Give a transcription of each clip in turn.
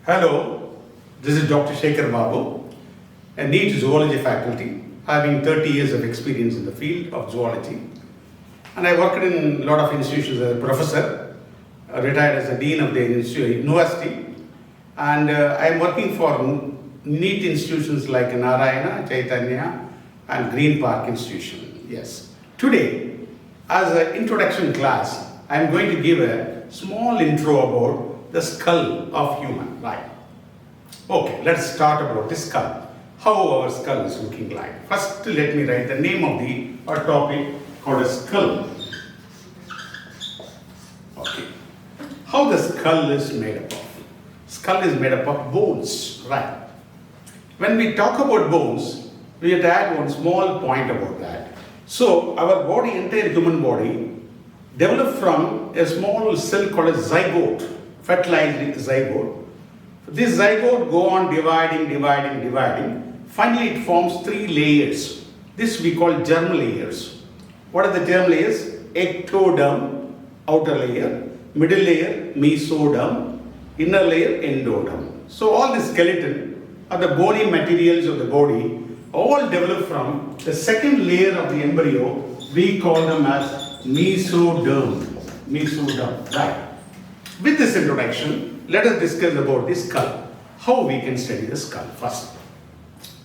Hello, this is Dr. Shekhar Babu, a NEET Zoology faculty, having 30 years of experience in the field of zoology. And I worked in a lot of institutions as a professor, retired as a dean of the university. And I am working for NEET institutions like Narayana, Chaitanya, and Green Park Institution. Yes. Today, as an introduction class, I am going to give a small intro about the skull of human, right? Okay, let's start about the skull. How our skull is looking like. First, let me write the name of our topic called a skull. Okay. How the skull is made up of? Skull is made up of bones, right? When we talk about bones, we have to add one small point about that. So, our body, entire human body, developed from a small cell called a zygote, fertilized zygote. This zygote go on dividing. Finally, it forms 3 layers. This we call germ layers. What are the germ layers? Ectoderm, outer layer, middle layer, mesoderm, inner layer, endoderm. So all the skeleton or the bony materials of the body all develop from the second layer of the embryo. We call them as mesoderm. Mesoderm, right? With this introduction, let us discuss about the skull. How we can study the skull first.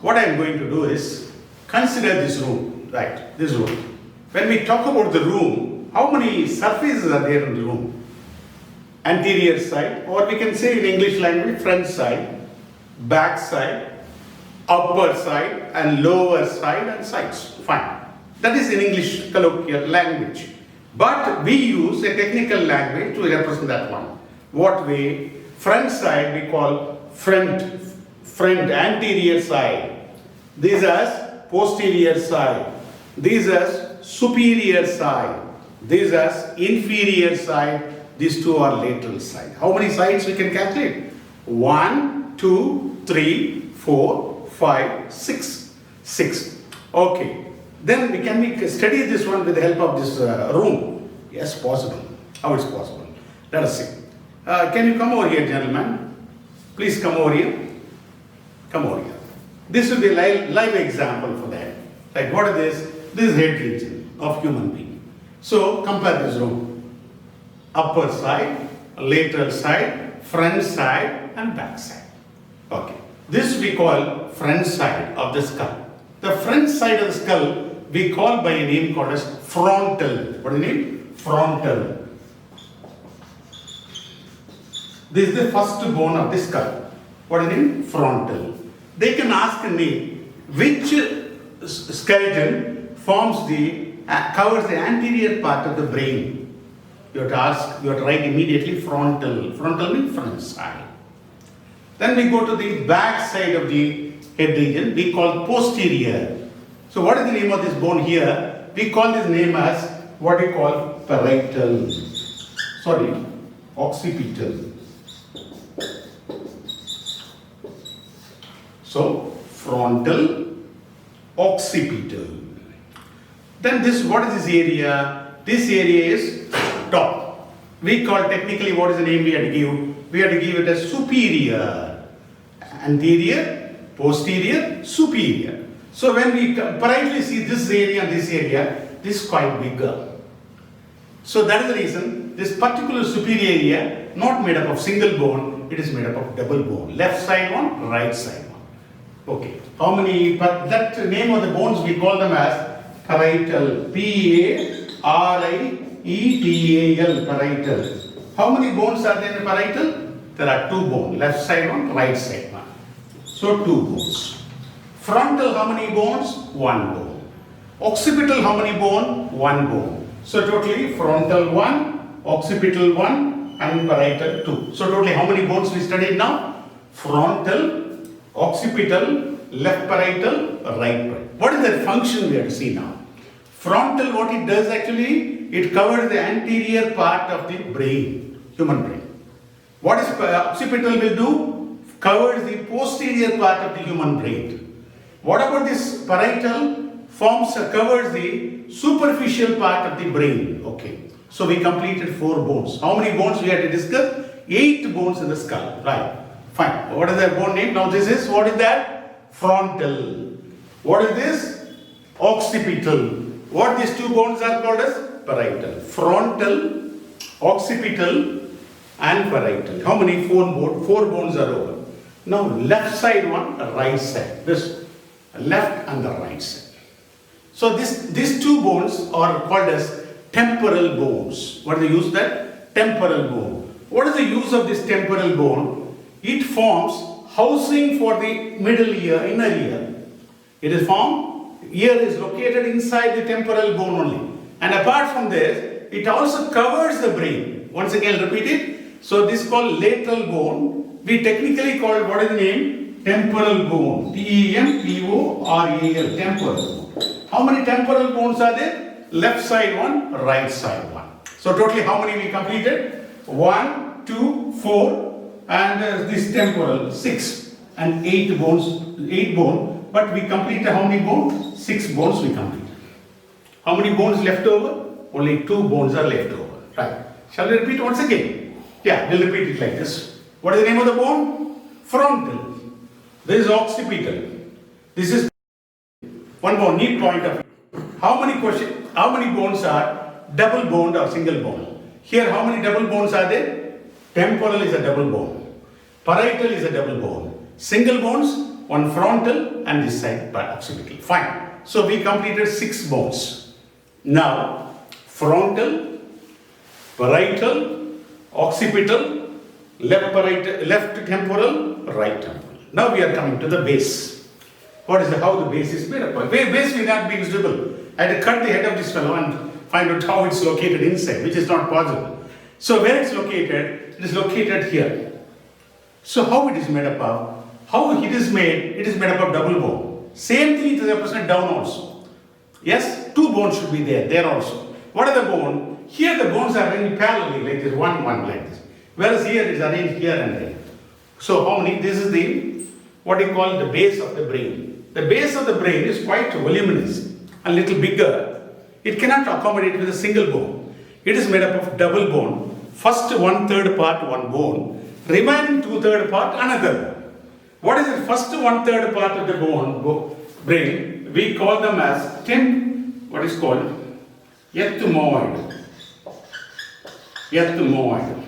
What I am going to do is consider this room, right? This room. When we talk about the room, how many surfaces are there in the room? Anterior side, or we can say in English language, front side, back side, upper side, and lower side, and sides. Fine. That is in English colloquial language. But we use a technical language to represent that one. What way? Front side we call front, anterior side. This as posterior side. This as superior side. This as inferior side. These two are lateral side. How many sides we can calculate? 1, 2, 3, 4, 5, 6. 6. Okay. Then can we study this one with the help of this room? Yes, possible. How it's possible? Let us see. Can you come over here, gentlemen? Please come over here. Come over here. This will be a live example for that. Like what is this? This is head region of human being. So compare this room. Upper side, lateral side, front side, and back side. Okay. This we call front side of the skull. The front side of the skull we call by a name called as frontal. What is the name? Frontal. This is the first bone of the skull. What is the name? Frontal. They can ask me which skeleton forms covers the anterior part of the brain. You have to ask, you have to write immediately frontal. Frontal means front side. Then we go to the back side of the head region, we call posterior. So what is the name of this bone here? We call this name as what we call parietal. Occipital. So frontal, occipital. Then what is this area? This area is top. We call technically what is the name we have to give? We have to give it as superior. Anterior, posterior, superior. So when we parietally see this area and this area, this is quite bigger. So that is the reason this particular superior area not made up of single bone, it is made up of double bone. Left side one, right side one. Okay. How many? But that name of the bones we call them as parietal. Parietal. Parietal. How many bones are there in the parietal? There are 2 bones. Left side one, right side one. So 2 bones. Frontal, how many bones? 1 bone. Occipital, how many bone? 1 bone. So totally frontal 1, occipital 1, and parietal 2. So totally how many bones we studied now? Frontal, occipital, left parietal, right parietal. What is the function we have to see now? Frontal, what it does actually, it covers the anterior part of the brain, human brain. What is occipital will do? Covers the posterior part of the human brain. What about this parietal? Covers the superficial part of the brain. Okay. So we completed 4 bones. How many bones we had to discuss? 8 bones in the skull. Right. Fine. What is that bone name? Now this is, what is that? Frontal. What is this? Occipital. What these two bones are called as? Parietal. Frontal, occipital and parietal. How many? Four bones are over. Now left side one, right side. This left and the right side. So these two bones are called as temporal bones. What do they use that? Temporal bone. What is the use of this temporal bone? It forms housing for the middle ear, inner ear. It is formed, ear is located inside the temporal bone only. And apart from this, it also covers the brain. Once again, repeat it. So this is called lateral bone. We technically call it, what is the name? Temporal bone. T-E-M-P-O-R-A-L. Temporal bone. How many temporal bones are there? Left side one, right side one. So totally how many we completed? 1, 2, 4 and this temporal 6 and 8 bones, 8 bone. But we completed how many bones? 6 bones we completed. How many bones left over? Only 2 bones are left over. Right. Shall we repeat once again? Yeah, we'll repeat it like this. What is the name of the bone? Frontal. This is occipital. This is one bone, neat point of view. How many bones are double boned or single bone? Here, how many double bones are there? Temporal is a double bone. Parietal is a double bone. Single bones, one frontal and this side occipital. Fine. So we completed 6 bones. Now, frontal, parietal, occipital, left temporal, right temporal. Now we are coming to the base. What is how the base is made up? Base may not be visible. I had to cut the head of this fellow and find out how it's located inside, which is not possible. So where it's located? It is located here. So how it is made up of? How it is made? It is made up of double bone. Same thing is represented down also. Yes, 2 bones should be there also. What are the bone? Here the bones are arranged parallelly, like this, one like this. Whereas here it is arranged here and there. So how many? This is the, what you call the base of the brain. The base of the brain is quite voluminous, a little bigger. It cannot accommodate with a single bone. It is made up of double bone. First 1/3 part, one bone. Remaining 2/3 part, another. What is the first 1/3 part of the brain? We call them as what is called Ethmoid. Ethmoid.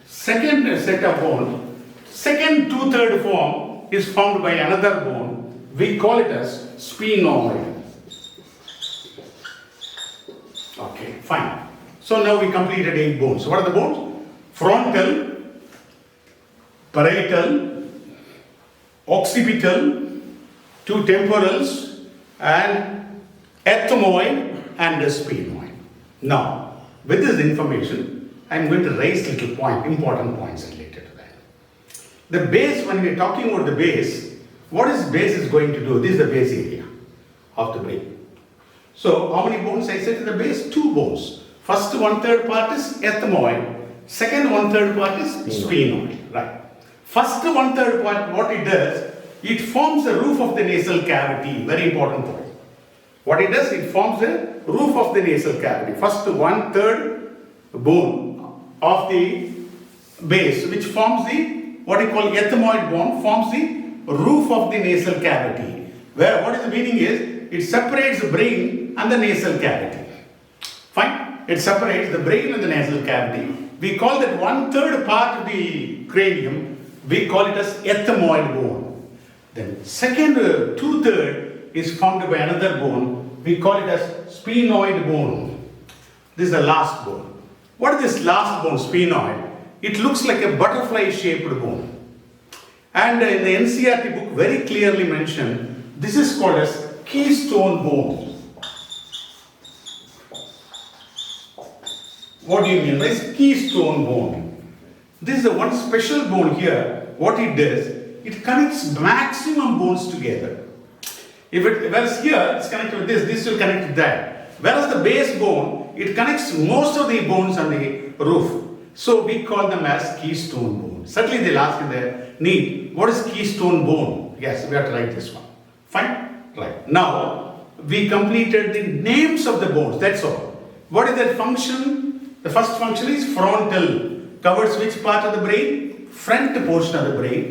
Second set of bone, second 2/3 form is formed by another bone. We call it as Sphenoid. Okay, fine. So now we completed 8 bones. What are the bones? Frontal, parietal, occipital, 2 temporals, and ethmoid and the sphenoid. Now, with this information, I am going to raise important points related to that. The base, when we are talking about the base, what is base is going to do? This is the base area of the brain. So, how many bones I said in the base? 2 bones. First 1/3 part is ethmoid, second 1/3 part is sphenoid. Right. First 1/3 part, what it does, it forms the roof of the nasal cavity. Very important point. What it does, it forms the roof of the nasal cavity. First 1/3 bone of the base, which forms the, what you call ethmoid bone, forms the roof of the nasal cavity. Where, what is the meaning is, it separates the brain and the nasal cavity. Fine. It separates the brain and the nasal cavity. We call that 1/3 part of the cranium, we call it as ethmoid bone. Then second 2/3 is formed by another bone, we call it as sphenoid bone. This is the last bone. What is this last bone, sphenoid? It looks like a butterfly shaped bone. And in the NCERT book very clearly mentioned, this is called as keystone bone. What do you mean by keystone bone? This is the one special bone here. What it does, it connects maximum bones together. Whereas here it's connected with this will connect with that. Whereas the base bone, it connects most of the bones on the roof. So we call them as keystone bone. Certainly they'll ask in the NEET, what is keystone bone? Yes, we have to write this one. Fine? Right. Now, we completed the names of the bones, that's all. What is their function? The first function is frontal. Covers which part of the brain? Front portion of the brain.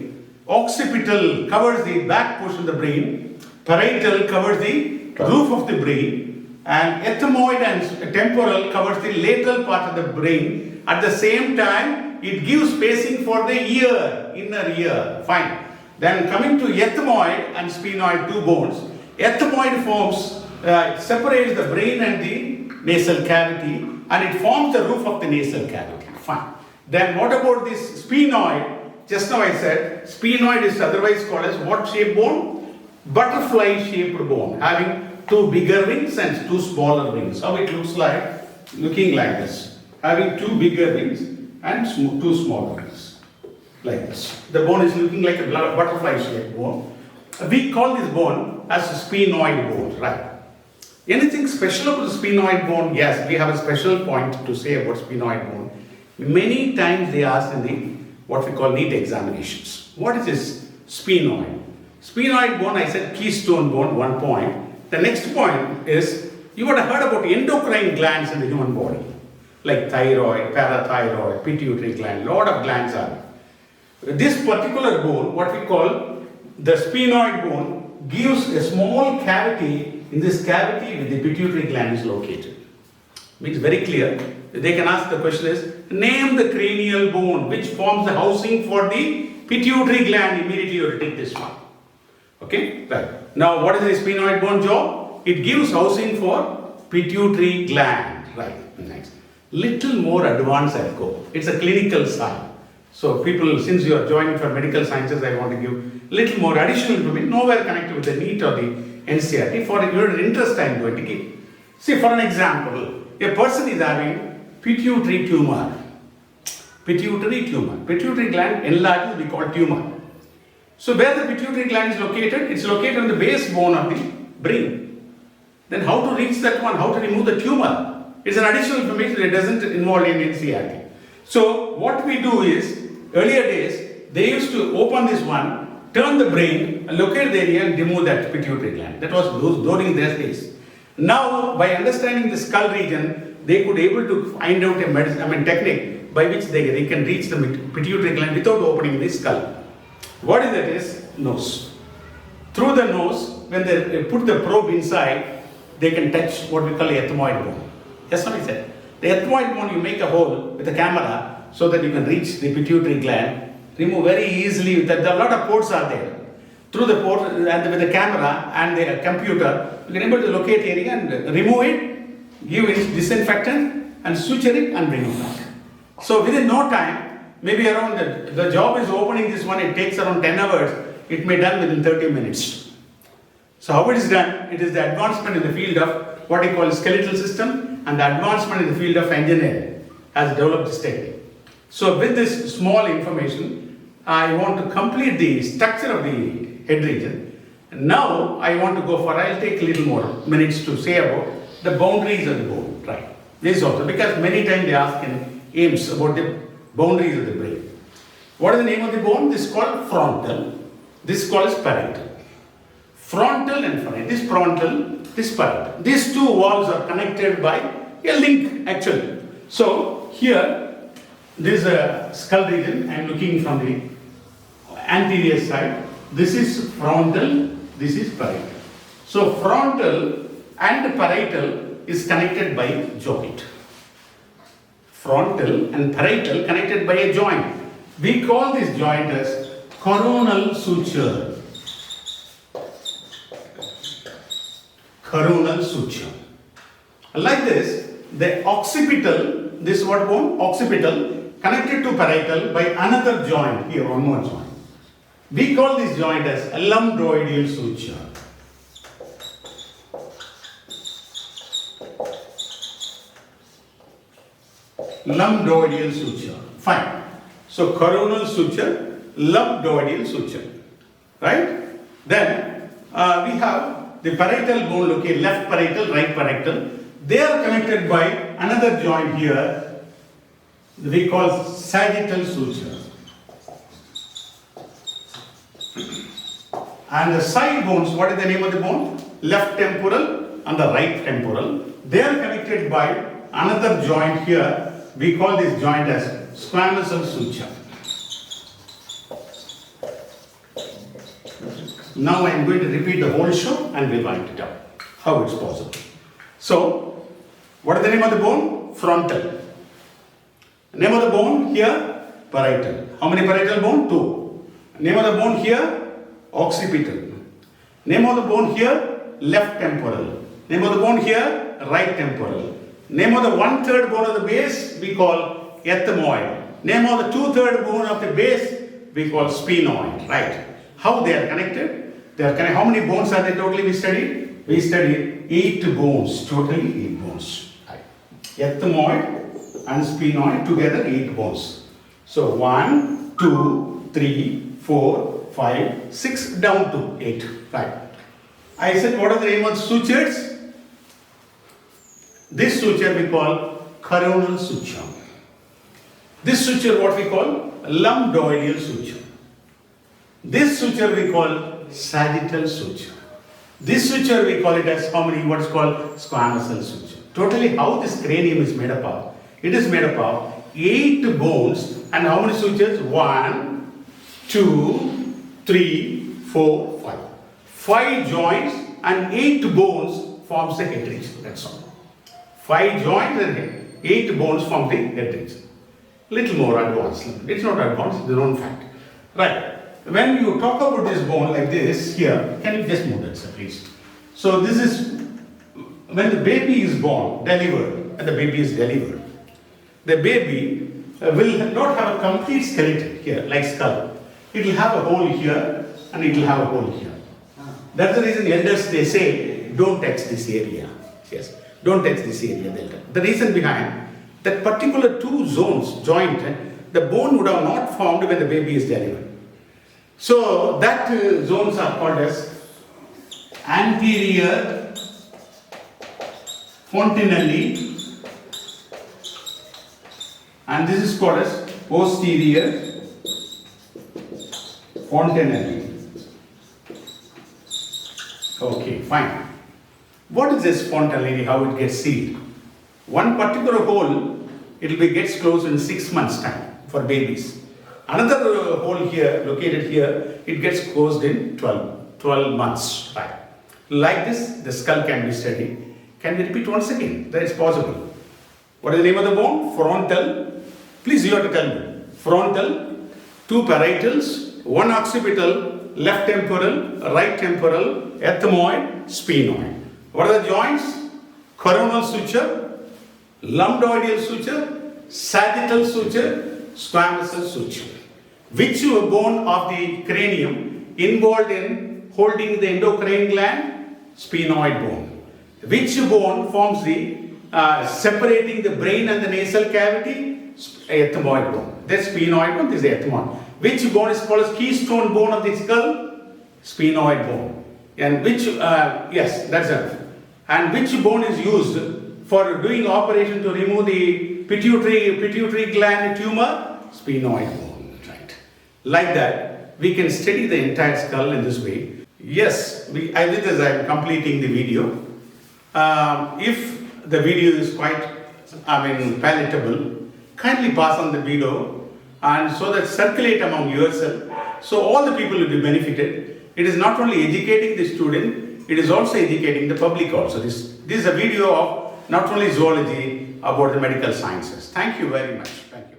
Occipital covers the back portion of the brain. Parietal covers the roof of the brain. And ethmoid and temporal covers the lateral part of the brain. At the same time, it gives spacing for the ear, inner ear. Fine. Then coming to ethmoid and sphenoid, two bones. Ethmoid forms, separates the brain and the nasal cavity, and it forms the roof of the nasal cavity. Fine. Then what about this sphenoid? Just now I said, sphenoid is otherwise called as what shaped bone? Butterfly shaped bone, having two bigger wings and two smaller wings. How it looks like? Looking like this. Having two bigger wings and two smaller wings. Like this. The bone is looking like a butterfly shaped bone. We call this bone as a sphenoid bone, right? Anything special about the sphenoid bone? Yes, we have a special point to say about sphenoid bone. Many times they ask in the what we call NEET examinations. What is this sphenoid? Sphenoid bone, I said keystone bone, 1 point. The next point is, you would have heard about endocrine glands in the human body, like thyroid, parathyroid, pituitary gland, lot of glands are there. This particular bone, what we call the sphenoid bone, gives a small cavity. In this cavity, the pituitary gland is located. Means very clear. They can ask the question is, name the cranial bone which forms the housing for the pituitary gland. Immediately you will take this one. Okay, right. Now what is the sphenoid bone job? It gives housing for pituitary gland. Right, next. Little more advanced I'll go. It's a clinical sign. So people, since you are joining for medical sciences, I want to give little more additional information, nowhere connected with the NEET or the NCRT. For your interest I am going to give. See, for an example, a person is having pituitary tumor. Pituitary tumor. Pituitary gland enlarges, we call tumor. So where the pituitary gland is located? It's located on the base bone of the brain. Then how to reach that one? How to remove the tumor? It's an additional information that doesn't involve in NCRT. So what we do is, earlier days, they used to open this one, turn the brain, locate the area and remove that pituitary gland. That was during their days. Now, by understanding the skull region, they could able to find out a technique by which they can reach the pituitary gland without opening the skull. What is that is? Nose. Through the nose, when they put the probe inside, they can touch what we call the ethmoid bone. That's what I said. The ethmoid bone, you make a hole with a camera so that you can reach the pituitary gland, remove very easily. A lot of ports are there. Through the port and with the camera and the computer, you can able to locate area and remove it, give it disinfectant and suture it and bring it back. So within no time, maybe around the job is opening this one, it takes around 10 hours, it may be done within 30 minutes. So how it is done? It is the advancement in the field of what you call skeletal system and the advancement in the field of engineering has developed this technique. So with this small information, I want to complete the structure of the head region. And now I want to go for, I'll take a little more minutes to say about the boundaries of the bone. Right. This also, because many times they ask in AIMS about the boundaries of the brain. What is the name of the bone? This is called frontal. This is called parietal. Frontal and parietal. This frontal, this parietal. These two walls are connected by a link actually. So here, this is a skull region. I am looking from the anterior side. This is frontal, this is parietal. So frontal and parietal is connected by joint. Frontal and parietal connected by a joint. We call this joint as coronal suture. Coronal suture. Like this, the occipital, this what bone? Occipital connected to parietal by another joint. Here, one more joint. We call this joint as a lambdoidal suture. Lambdoidal suture. Fine. So coronal suture, lambdoidal suture. Right? Then we have the parietal bone located left parietal, right parietal. They are connected by another joint here. We call sagittal suture. And the side bones, what is the name of the bone? Left temporal and the right temporal. They are connected by another joint here. We call this joint as squamosal suture. Now I am going to repeat the whole show and we'll wind it up. How it's possible. So, what is the name of the bone? Frontal. Name of the bone here? Parietal. How many parietal bone? 2. Name of the bone here? Occipital. Name of the bone here? Left temporal. Name of the bone here? Right temporal. Name of the 1/3 bone of the base we call Ethmoid. Name of the 2/3 bone of the base we call Sphenoid. Right? How they are connected? They are connected. How many bones are they totally we studied? We studied 8 bones. Totally 8 bones. Right. Ethmoid and Sphenoid together 8 bones. So 1, 2, 3, 4, 5, 6 down to 8. Right. I said what are the name of sutures? This suture we call coronal suture. This suture what we call lambdoidal suture. This suture we call sagittal suture. This suture we call it as how many? What is called squamosal suture. Totally how this cranium is made up of? It is made up of 8 bones and how many sutures? 1, 2, 3, 4, 5. 5 joints and 8 bones forms the head region. That's all. 5 joints and 8 bones form the head region. Little more advanced. It's not advanced, it's the known fact. Right. When you talk about this bone like this here, can you just move that, sir, please? So this is when the baby is born, delivered, and the baby is delivered. The baby will not have a complete skeleton here, like skull. It will have a hole here and it will have a hole here. That's the reason elders they say, don't touch this area. Yes, don't touch this area. The reason behind that particular 2 zones joint, the bone would have not formed when the baby is delivered. So that zones are called as anterior fontanelli and this is called as posterior fontanelli. Okay, fine. What is this fontanelli? How it gets sealed? One particular hole, it will be gets closed in 6 months time for babies. Another hole here, located here, it gets closed in 12 months. Right. Like this, the skull can be studied. Can we repeat once again? That is possible. What is the name of the bone? Frontal. Please, you have to tell me. Frontal, 2 parietals, 1 occipital, left temporal, right temporal, ethmoid, sphenoid. What are the joints? Coronal suture, lambdoidal suture, sagittal suture, squamosal suture. Which bone of the cranium involved in holding the endocrine gland? Sphenoid bone. Which bone forms the separating the brain and the nasal cavity? Ethmoid bone. This sphenoid bone, this is ethmoid. Which bone is called as keystone bone of the skull? Sphenoid bone. And which, yes, that's it. And which bone is used for doing operation to remove the pituitary gland tumor? Sphenoid bone, right? Like that, we can study the entire skull in this way. Yes, I did this, I am completing the video. If the video is quite, palatable, kindly pass on the video and so that circulate among yourself. So all the people will be benefited. It is not only educating the student, it is also educating the public also. This is a video of not only zoology, about the medical sciences. Thank you very much. Thank you.